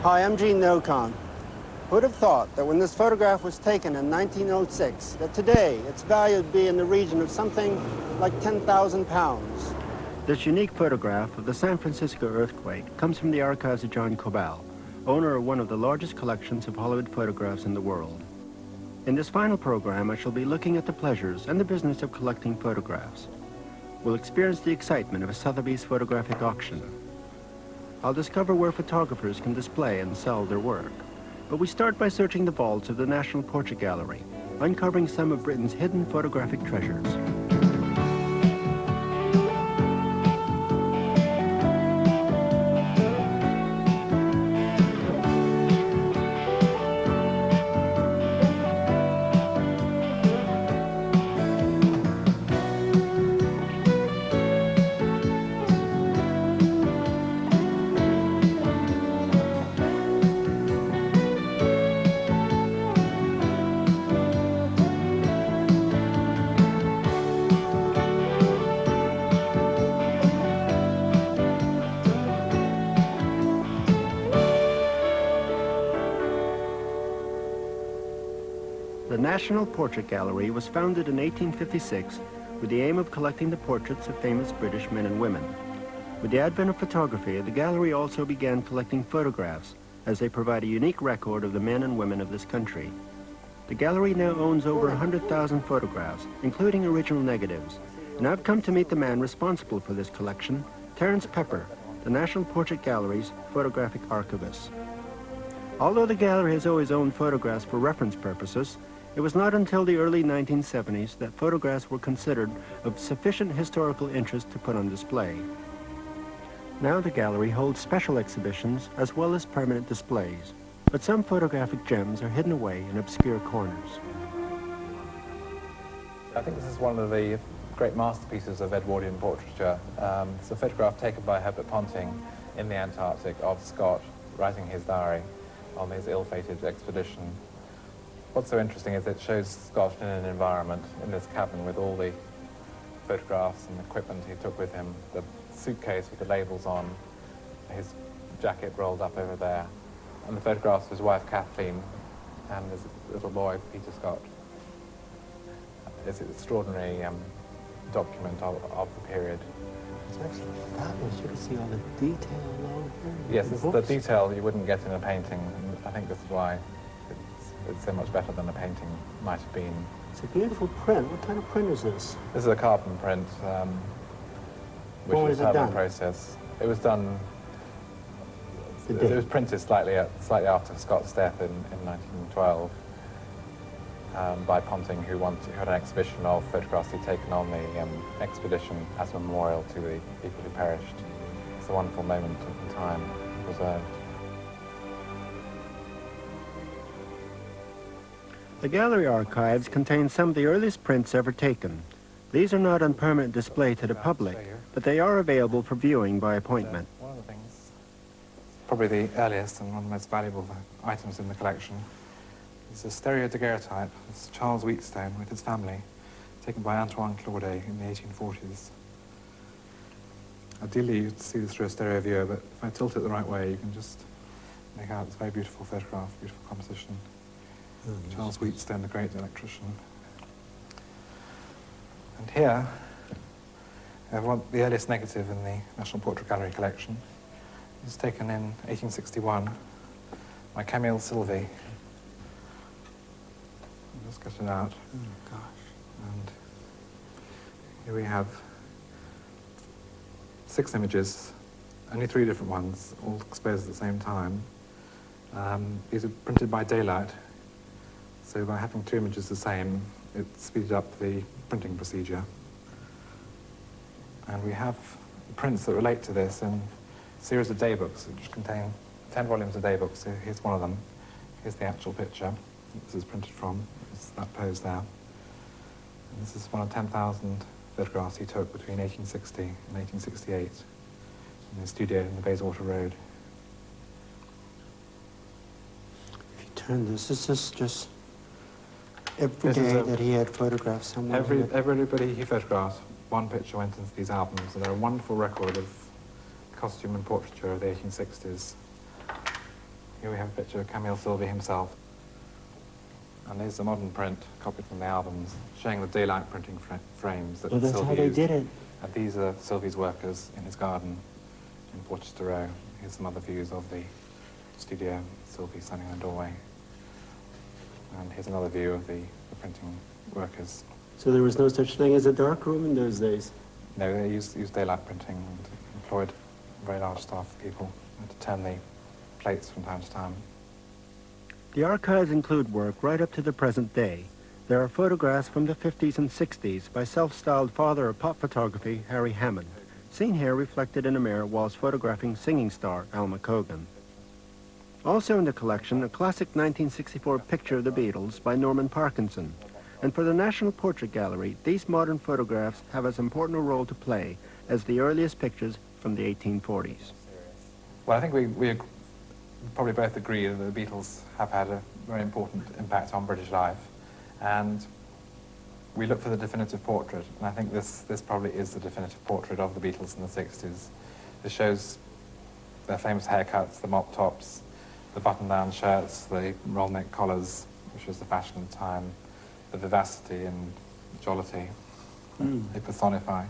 Hi, I'm Nocon. Who would have thought that when this photograph was taken in 1906, that today its value would be in the region of something like 10,000 pounds? This unique photograph of the San Francisco earthquake comes from the archives of John Kobal, owner of one of the largest collections of Hollywood photographs in the world. In this final program, I shall be looking at the pleasures and the business of collecting photographs. We'll experience the excitement of a Sotheby's photographic auction. I'll discover where photographers can display and sell their work. But we start by searching the vaults of the National Portrait Gallery, uncovering some of Britain's hidden photographic treasures. The National Portrait Gallery was founded in 1856 with the aim of collecting the portraits of famous British men and women. With the advent of photography, the gallery also began collecting photographs, as they provide a unique record of the men and women of this country. The gallery now owns over 100,000 photographs, including original negatives, and I've come to meet the man responsible for this collection, Terence Pepper, the National Portrait Gallery's photographic archivist. Although the gallery has always owned photographs for reference purposes, it was not until the early 1970s that photographs were considered of sufficient historical interest to put on display. Now the gallery holds special exhibitions as well as permanent displays, but some photographic gems are hidden away in obscure corners. I think this is one of the great masterpieces of Edwardian portraiture. It's a photograph taken by Herbert Ponting in the Antarctic of Scott writing his diary on his ill-fated expedition. What's so interesting is it shows Scott in an environment, in this cabin with all the photographs and equipment he took with him, the suitcase with the labels on, his jacket rolled up over there, and the photographs of his wife Kathleen and his little boy Peter Scott. It's an extraordinary document of the period. It's actually fabulous. You can see all the detail along here. Yes, this is the detail you wouldn't get in a painting, and I think this is why it's so much better than a painting might have been. It's a beautiful print. What kind of print is this? This is a carbon print, which was a carbon process. It was done. It was printed slightly after Scott's death in 1912 by Ponting, who had an exhibition of photographs he'd taken on the expedition as a memorial to the people who perished. It's a wonderful moment in time preserved. The gallery archives contain some of the earliest prints ever taken. These are not on permanent display to the public, but they are available for viewing by appointment. One of the things, probably the earliest and one of the most valuable items in the collection, is a stereo daguerreotype. It's Charles Wheatstone with his family, taken by Antoine Claudet in the 1840s. Ideally, you'd see this through a stereo viewer, but if I tilt it the right way, you can just make out it's a very beautiful photograph, beautiful composition. Charles Wheatstone, the great electrician. And here, I have the earliest negative in the National Portrait Gallery collection. It was taken in 1861 by Camille Sylvie. I'll just get it out. Oh, gosh. And here we have 6 images, only 3 different ones, all exposed at the same time. These are printed by daylight. So by having 2 images the same, it speeded up the printing procedure. And we have prints that relate to this in a series of daybooks, which contain 10 volumes of daybooks. So here's one of them. Here's the actual picture this is printed from. It's that pose there. And this is one of 10,000 photographs he took between 1860 and 1868 in his studio in the Bayswater Road. If you turn this is just every day that he had photographs somewhere. Everybody he photographed, one picture went into these albums, and they're a wonderful record of costume and portraiture of the 1860s. Here we have a picture of Camille Sylvie himself. And there's a modern print, copied from the albums, showing the daylight printing frames that that's Sylvie how they used. did it. And these are Sylvie's workers in his garden in Porchester Row. Here's some other views of the studio, Sylvie standing in the doorway. And here's another view of the printing workers. So there was no such thing as a dark room in those days? No, they used daylight printing and employed a very large staff of people to turn the plates from time to time. The archives include work right up to the present day. There are photographs from the 50s and 60s by self-styled father of pop photography, Harry Hammond, seen here reflected in a mirror whilst photographing singing star Alma Cogan. Also in the collection, a classic 1964 picture of the Beatles by Norman Parkinson. And for the National Portrait Gallery, these modern photographs have as important a role to play as the earliest pictures from the 1840s. Well, I think we probably both agree that the Beatles have had a very important impact on British life. And we look for the definitive portrait, and I think this probably is the definitive portrait of the Beatles in the 60s. This shows their famous haircuts, the mop tops, the button-down shirts, the roll-neck collars, which was the fashion of the time, the vivacity and jollity they personify.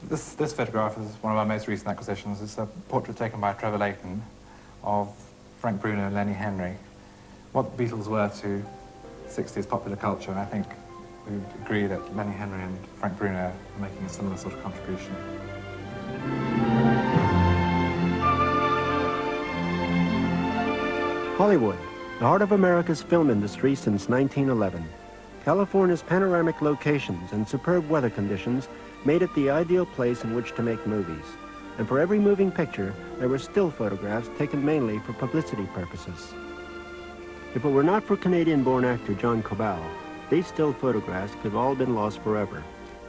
This photograph is one of our most recent acquisitions. It's a portrait taken by Trevor Layton of Frank Bruno and Lenny Henry. What the Beatles were to 60s popular culture, and I think we would agree that Lenny Henry and Frank Bruno are making a similar sort of contribution. Hollywood, the heart of America's film industry since 1911. California's panoramic locations and superb weather conditions made it the ideal place in which to make movies. And for every moving picture, there were still photographs taken mainly for publicity purposes. If it were not for Canadian-born actor John Kobal, these still photographs could have all been lost forever.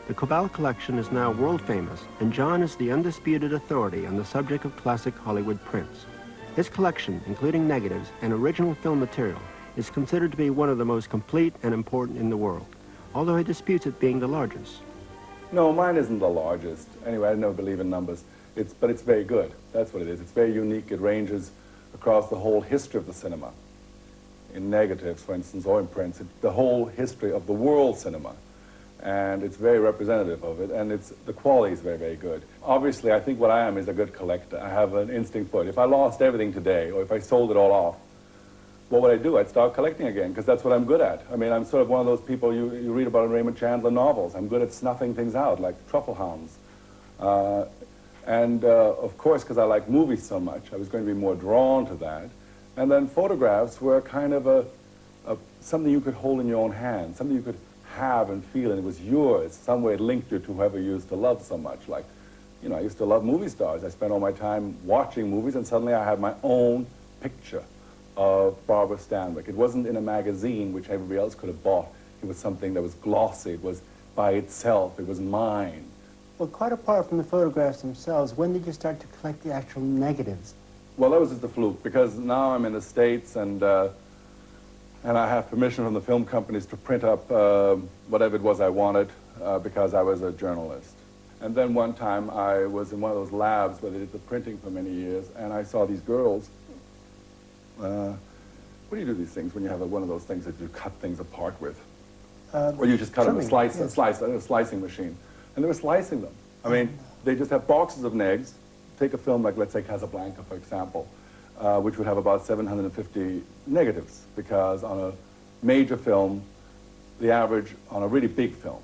The Kobal collection is now world famous, and John is the undisputed authority on the subject of classic Hollywood prints. His collection, including negatives and original film material, is considered to be one of the most complete and important in the world, although he disputes it being the largest. No, mine isn't the largest. Anyway, I never believe in numbers. But it's very good. That's what it is. It's very unique. It ranges across the whole history of the cinema. In negatives, for instance, or in prints, the whole history of the world cinema. And it's very representative of it, and the quality is very, very good. Obviously, I think what I am is a good collector. I have an instinct for it. If I lost everything today, or if I sold it all off, what would I do? I'd start collecting again, because that's what I'm good at. I mean, I'm sort of one of those people you read about in Raymond Chandler novels. I'm good at snuffing things out, like truffle hounds. Of course, because I like movies so much, I was going to be more drawn to that. And then photographs were kind of something you could hold in your own hand, something you could have and feel, and it was yours. Some way it linked you to whoever you used to love so much. Like, you know, I used to love movie stars. I spent all my time watching movies, and suddenly I had my own picture of Barbara Stanwyck. It wasn't in a magazine, which everybody else could have bought. It was something that was glossy. It was by itself. It was mine. Well, quite apart from the photographs themselves, when did you start to collect the actual negatives? Well, that was just a fluke, because now I'm in the States, and I have permission from the film companies to print up whatever it was I wanted, because I was a journalist. And then one time I was in one of those labs where they did the printing for many years, and I saw these girls. What do you do these things when you have one of those things that you cut things apart with? Or you just cut them with a slicing machine. And they were slicing them. I mean, they just have boxes of negs. Take a film like, let's say, Casablanca, for example, which would have about 750 negatives, because on a major film, the average on a really big film,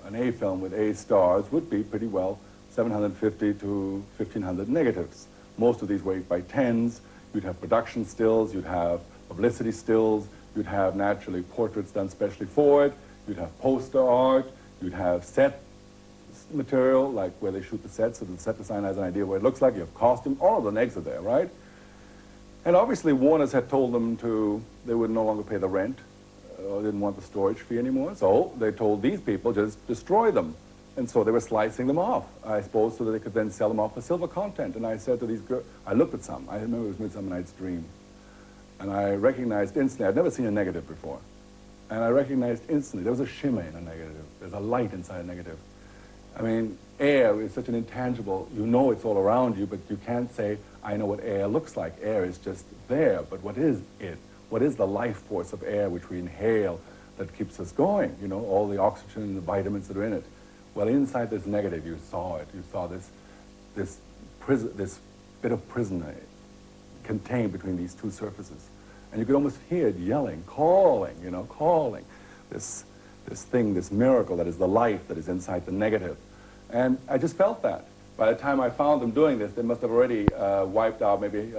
an A film with A stars, would be pretty well 750 to 1,500 negatives. Most of these were 8x10s. You'd have production stills, you'd have publicity stills, you'd have naturally portraits done specially for it, you'd have poster art, you'd have set material, like where they shoot the set, so the set designer has an idea what it looks like. You have costume, all of the negs are there, right? And obviously Warner's had told them they would no longer pay the rent, or didn't want the storage fee anymore, so they told these people, just destroy them. And so they were slicing them off, I suppose, so that they could then sell them off for silver content. And I said to these girls, I looked at some, I remember it was Midsummer Night's Dream, and I recognized instantly, I'd never seen a negative before, and I recognized instantly, there was a shimmer in a negative, there's a light inside a negative. I mean, air is such an intangible, you know it's all around you, but you can't say, I know what air looks like. Air is just there, but what is it? What is the life force of air which we inhale that keeps us going? You know, all the oxygen and the vitamins that are in it. Well, inside this negative, you saw it. You saw this bit of prison contained between these two surfaces. And you could almost hear it yelling, calling, you know, calling. This thing, this miracle that is the life that is inside the negative. And I just felt that. By the time I found them doing this, they must have already wiped out maybe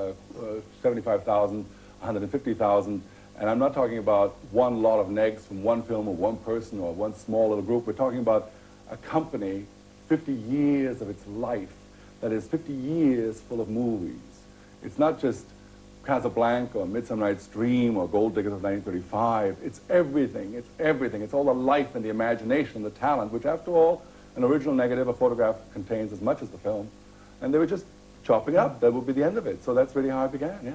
75,000, 150,000. And I'm not talking about one lot of negs from one film or one person or one small little group. We're talking about a company, 50 years of its life, that is 50 years full of movies. It's not just Casablanca or Midsummer Night's Dream or Gold Diggers of 1935. It's everything. It's everything. It's all the life and the imagination and the talent, which after all, an original negative, a photograph, contains as much as the film. And they were just chopping up. That would be the end of it. So that's really how it began, yeah.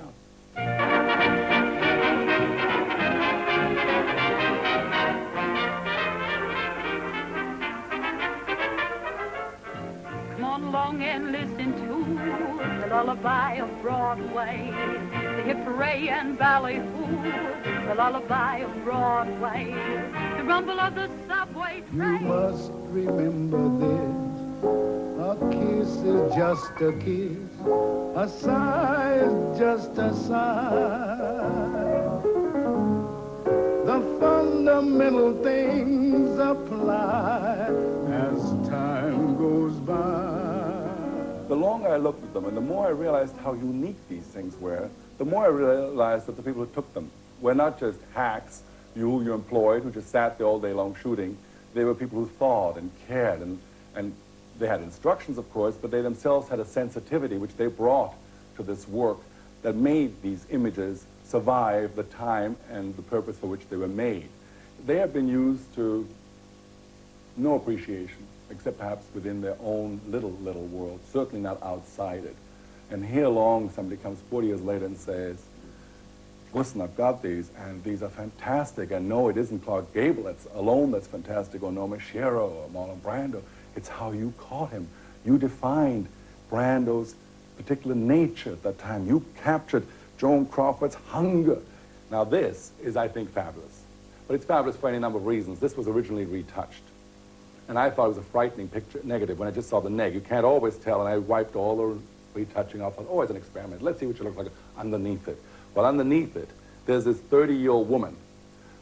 Along and listen to the lullaby of Broadway, the hip hooray and ballyhoo, the lullaby of Broadway, the rumble of the subway train. You must remember this, a kiss is just a kiss, a sigh is just a sigh. The fundamental things apply as time goes by. The longer I looked at them and the more I realized how unique these things were, the more I realized that the people who took them were not just hacks, you employed, who just sat there all day long shooting. They were people who thought and cared, and they had instructions, of course, but they themselves had a sensitivity which they brought to this work that made these images survive the time and the purpose for which they were made. They have been used to no appreciation, except perhaps within their own little world, certainly not outside it. And here along, somebody comes 40 years later and says, listen, I've got these, and these are fantastic, and no, it isn't Clark Gable that's fantastic, or Norma Shero, or Marlon Brando. It's how you caught him. You defined Brando's particular nature at that time. You captured Joan Crawford's hunger. Now this is, I think, fabulous. But it's fabulous for any number of reasons. This was originally retouched. And I thought it was a frightening picture, negative, when I just saw the neg. You can't always tell, and I wiped all the retouching off. Oh, it's an experiment. Let's see what she looks like underneath it. Well, underneath it, there's this 30-year-old woman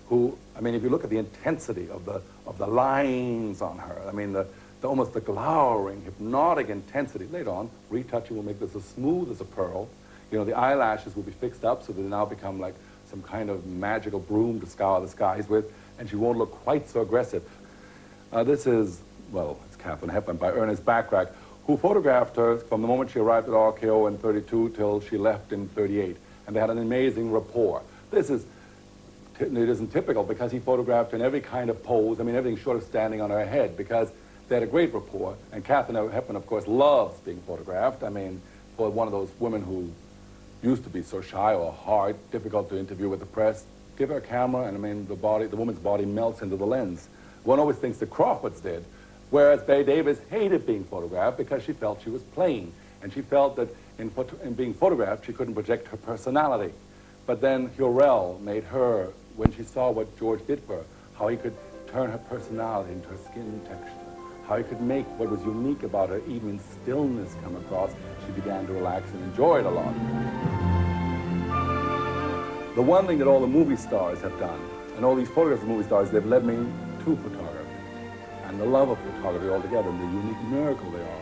who, I mean, if you look at the intensity of the lines on her, I mean, almost the glowering, hypnotic intensity. Later on, retouching will make this as smooth as a pearl. You know, the eyelashes will be fixed up so that they now become like some kind of magical broom to scour the skies with, and she won't look quite so aggressive. This is, well, it's Katharine Hepburn by Ernest Bachrach, who photographed her from the moment she arrived at RKO in 32 till she left in 38. And they had an amazing rapport. It isn't typical because he photographed her in every kind of pose. I mean, everything short of standing on her head, because they had a great rapport. And Katharine Hepburn, of course, loves being photographed. I mean, for one of those women who used to be so shy or hard, difficult to interview with the press, give her a camera, and I mean, the woman's body melts into the lens. One always thinks the Crawfords did, whereas Bette Davis hated being photographed because she felt she was plain, and she felt that in being photographed, she couldn't project her personality. But then Hurrell made her, when she saw what George did for her, how he could turn her personality into her skin texture, how he could make what was unique about her, even in stillness, come across, she began to relax and enjoy it a lot. The one thing that all the movie stars have done, and all these photographs of movie stars, they've led me to photography, and the love of photography altogether, and the unique miracle they are.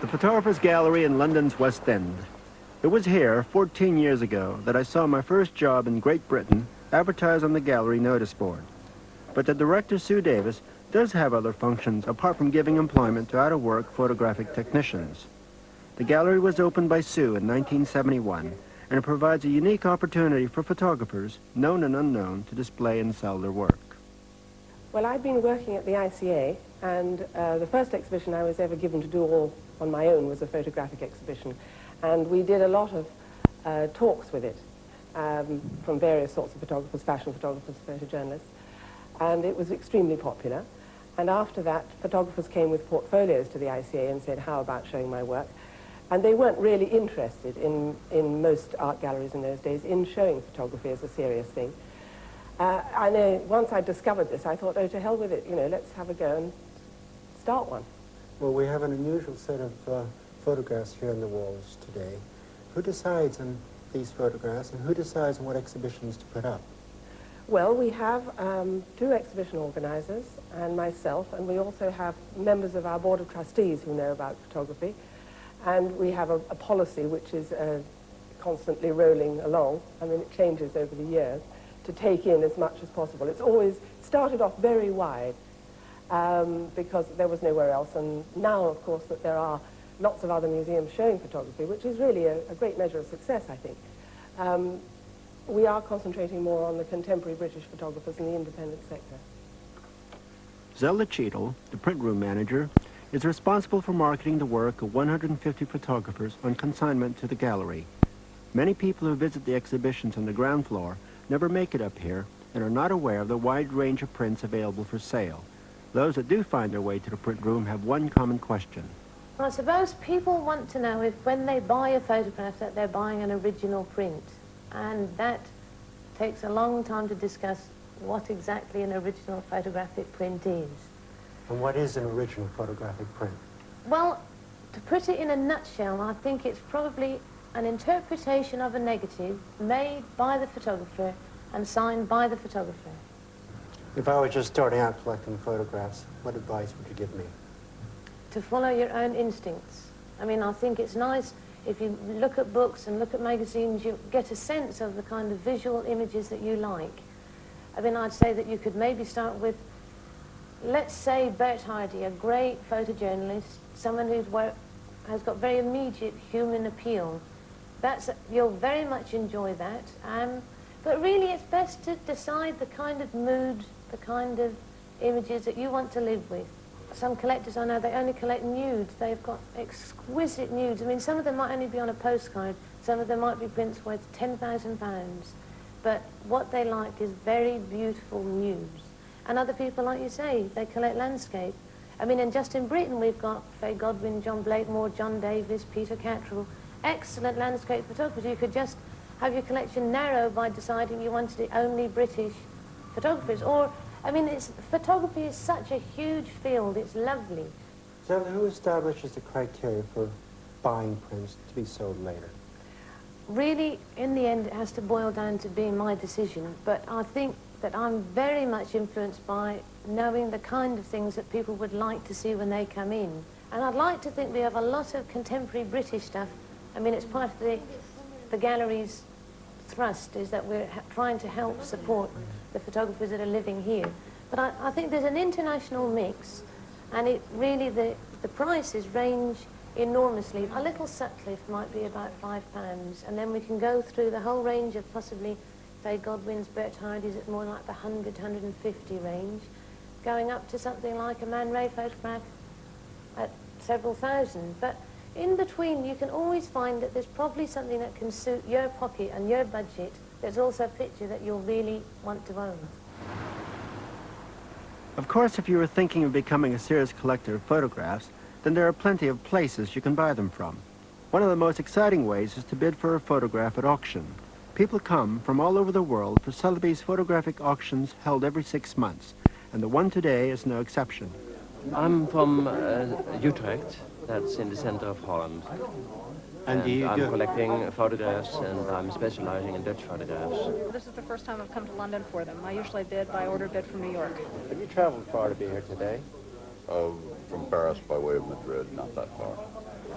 The Photographer's Gallery in London's West End. It was here, 14 years ago, that I saw my first job in Great Britain advertised on the gallery notice board. But the director, Sue Davis, does have other functions apart from giving employment to out-of-work photographic technicians. The gallery was opened by Sue in 1971, and it provides a unique opportunity for photographers, known and unknown, to display and sell their work. Well, I've been working at the ICA, and the first exhibition I was ever given to do all on my own was a photographic exhibition, and we did a lot of talks with it. from various sorts of photographers, fashion photographers, photojournalists, and it was extremely popular. And after that, photographers came with portfolios to the ICA and said, how about showing my work? And they weren't really interested in most art galleries in those days in showing photography as a serious thing. I know once I discovered this, I thought, oh, to hell with it, you know, let's have a go and start one. Well, we have an unusual set of photographs here on the walls today. Who decides on these photographs, and who decides on what exhibitions to put up? Well, we have two exhibition organizers and myself, and we also have members of our board of trustees who know about photography, and we have a policy which is constantly rolling along. I mean, it changes over the years, to take in as much as possible. It's always started off very wide because there was nowhere else, and now, of course, that there are lots of other museums showing photography, which is really a great measure of success, I think. We are concentrating more on the contemporary British photographers in the independent sector. Zelda Cheatle, the print room manager, is responsible for marketing the work of 150 photographers on consignment to the gallery. Many people who visit the exhibitions on the ground floor never make it up here and are not aware of the wide range of prints available for sale. Those that do find their way to the print room have one common question. I suppose people want to know if when they buy a photograph that they're buying an original print. And that takes a long time to discuss what exactly an original photographic print is. And what is an original photographic print? Well, to put it in a nutshell, I think it's probably an interpretation of a negative made by the photographer and signed by the photographer. If I were just starting out collecting photographs, what advice would you give me? To follow your own instincts. I mean, I think it's nice if you look at books and look at magazines, you get a sense of the kind of visual images that you like. I mean, I'd say that you could maybe start with, let's say, Bert Hardy, a great photojournalist, someone whose work has got very immediate human appeal. You'll very much enjoy that. But really, it's best to decide the kind of mood, the kind of images that you want to live with. Some collectors, I know, they only collect nudes. They've got exquisite nudes. I mean, some of them might only be on a postcard. Some of them might be prints worth £10,000. But what they like is very beautiful nudes. And other people, like you say, they collect landscape. I mean, and just in Britain, we've got Faye Godwin, John Blakemore, John Davies, Peter Cattrall. Excellent landscape photographers. You could just have your collection narrow by deciding you wanted it only British photographers. Or, I mean, photography is such a huge field. It's lovely. Zelda, who establishes the criteria for buying prints to be sold later? Really, in the end, it has to boil down to being my decision. But I think that I'm very much influenced by knowing the kind of things that people would like to see when they come in. And I'd like to think we have a lot of contemporary British stuff. I mean, it's part of the gallery's thrust is that we're trying to help support the photographers that are living here. But I think there's an international mix, and it really, the prices range enormously. A little Sutcliffe might be about £5, and then we can go through the whole range of possibly Faye Godwin's, Bert Hardy's at more like the 100, 150 range, going up to something like a Man Ray photograph at several thousand. But in between, you can always find that there's probably something that can suit your pocket and your budget. There's also a picture that you'll really want to own. Of course, if you were thinking of becoming a serious collector of photographs, then there are plenty of places you can buy them from. One of the most exciting ways is to bid for a photograph at auction. People come from all over the world for Sotheby's photographic auctions held every 6 months, and the one today is no exception. I'm from Utrecht, that's in the center of Holland. And I'm collecting photographs, and I'm specializing in Dutch photographs. This is the first time I've come to London for them. I usually bid by order bid from New York. Have you traveled far to be here today? From Paris by way of Madrid, not that far.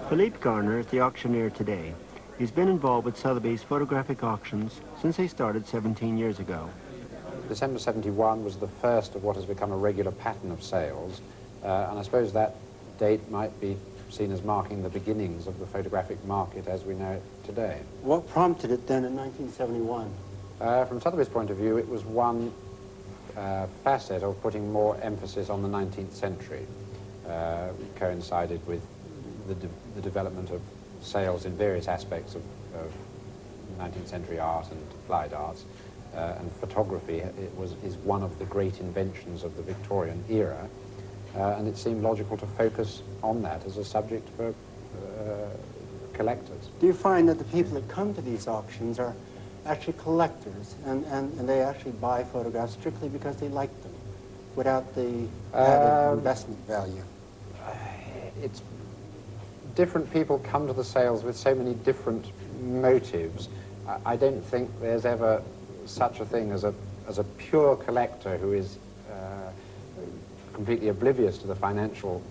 Philippe Garner is the auctioneer today. He's been involved with Sotheby's photographic auctions since they started 17 years ago. December 71 was the first of what has become a regular pattern of sales, and I suppose that date might be seen as marking the beginnings of the photographic market as we know it today. What prompted it then in 1971? From Sotheby's point of view, it was one facet of putting more emphasis on the 19th century. It coincided with the development of sales in various aspects of 19th century art and applied arts, and photography is one of the great inventions of the Victorian era, and it seemed logical to focus on that as a subject for collectors. Do you find that the people that come to these auctions are actually collectors, and they actually buy photographs strictly because they like them, without the added investment value? It's different people come to the sales with so many different motives. I don't think there's ever such a thing as a pure collector who is completely oblivious to the financial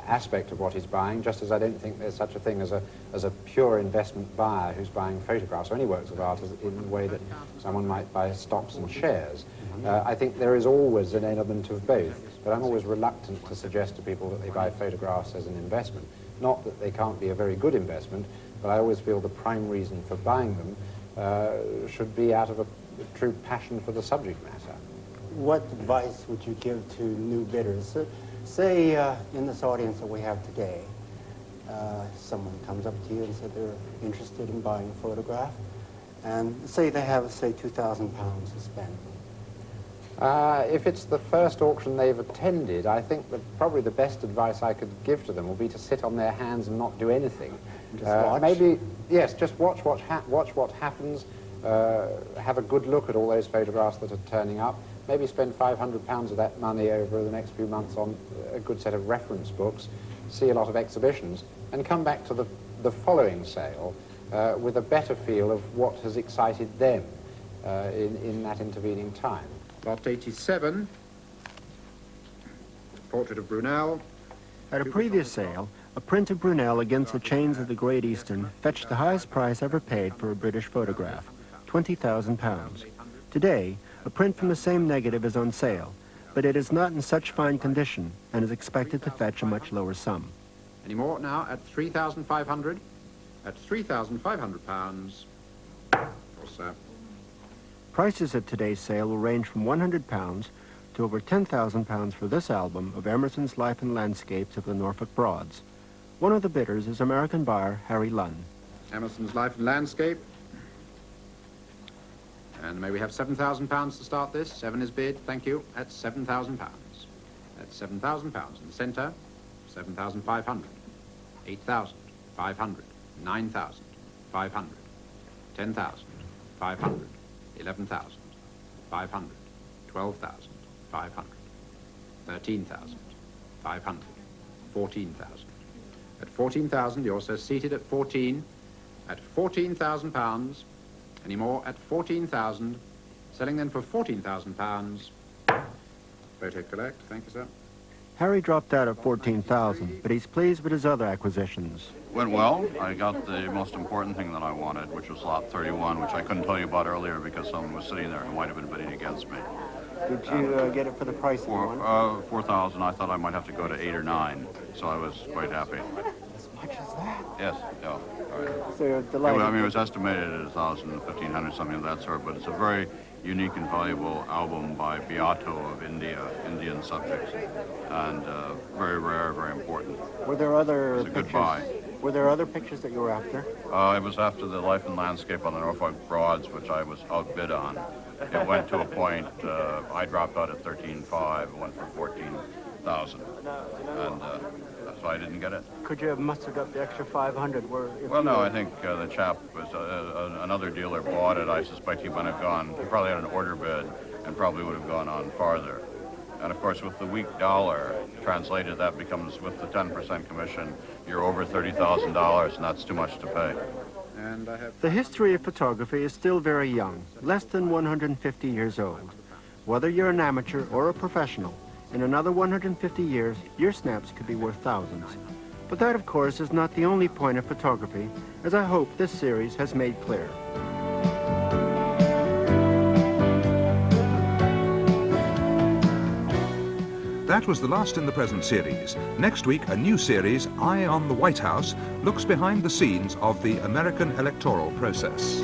aspect of what he's buying, just as I don't think there's such a thing as a pure investment buyer who's buying photographs or any works of art in the way that someone might buy stocks and shares. I think there is always an element of both, but I'm always reluctant to suggest to people that they buy photographs as an investment. Not that they can't be a very good investment, but I always feel the prime reason for buying them should be out of a true passion for the subject matter. What advice would you give to new bidders? Say in this audience that we have today, someone comes up to you and said they're interested in buying a photograph, and say they have, say, £2,000 to spend. If it's the first auction they've attended, I think that probably the best advice I could give to them will be to sit on their hands and not do anything. Just watch? Maybe, yes, just watch what happens, have a good look at all those photographs that are turning up, maybe spend £500 of that money over the next few months on a good set of reference books, see a lot of exhibitions, and come back to the following sale with a better feel of what has excited them in that intervening time. Lot 87, portrait of Brunel. At a previous sale, a print of Brunel against the chains of the Great Eastern fetched the highest price ever paid for a British photograph, £20,000. Today, a print from the same negative is on sale, but it is not in such fine condition and is expected to fetch a much lower sum. Any more now at 3,500? At £3,500 or so. Prices at today's sale will range from £100 to over £10,000 for this album of Emerson's Life and Landscapes of the Norfolk Broads. One of the bidders is American buyer Harry Lunn. Emerson's Life and Landscape. And may we have £7,000 to start this? 7 is bid, thank you. At £7,000. That's £7,000 in the centre. 7,500. 8,500. 9,500. 10,500. 11,500. 12,500. 13,500. 14,000. At 14,000, you're also seated at 14. At £14,000. Any more at 14,000. Selling then for £14,000. Photo collect, thank you, sir. Harry dropped out at 14,000, but he's pleased with his other acquisitions. Went well. I got the most important thing that I wanted, which was lot 31, which I couldn't tell you about earlier because someone was sitting there who might have been bidding against me. Did you get it for the price you wanted? 4,000. I thought I might have to go to 8 or 9, so I was quite happy. As much as that? Yes, yeah. All right. So you're delighted? I mean, it was estimated at 1,000, 1,500, something of that sort, but it's a very unique and valuable album by Beato of India, Indian subjects, and very rare, very important. Were there other It's a pictures? good buy. Were there other pictures that you were after? I was after the Life and Landscape on the Norfolk Broads, which I was outbid on. It went to a point, I dropped out at 13,500, it went for 14,000, and so I didn't get it. Could you have mustered up the extra 500? Well, no, I think the chap was, another dealer bought it. I suspect he might have gone, he probably had an order bid and probably would have gone on farther. And of course, with the weak dollar, translated, that becomes, with the 10% commission, you're over $30,000, and that's too much to pay. And I have... The history of photography is still very young, less than 150 years old. Whether you're an amateur or a professional, in another 150 years, your snaps could be worth thousands. But that, of course, is not the only point of photography, as I hope this series has made clear. That was the last in the present series. Next week, a new series, Eye on the White House, looks behind the scenes of the American electoral process.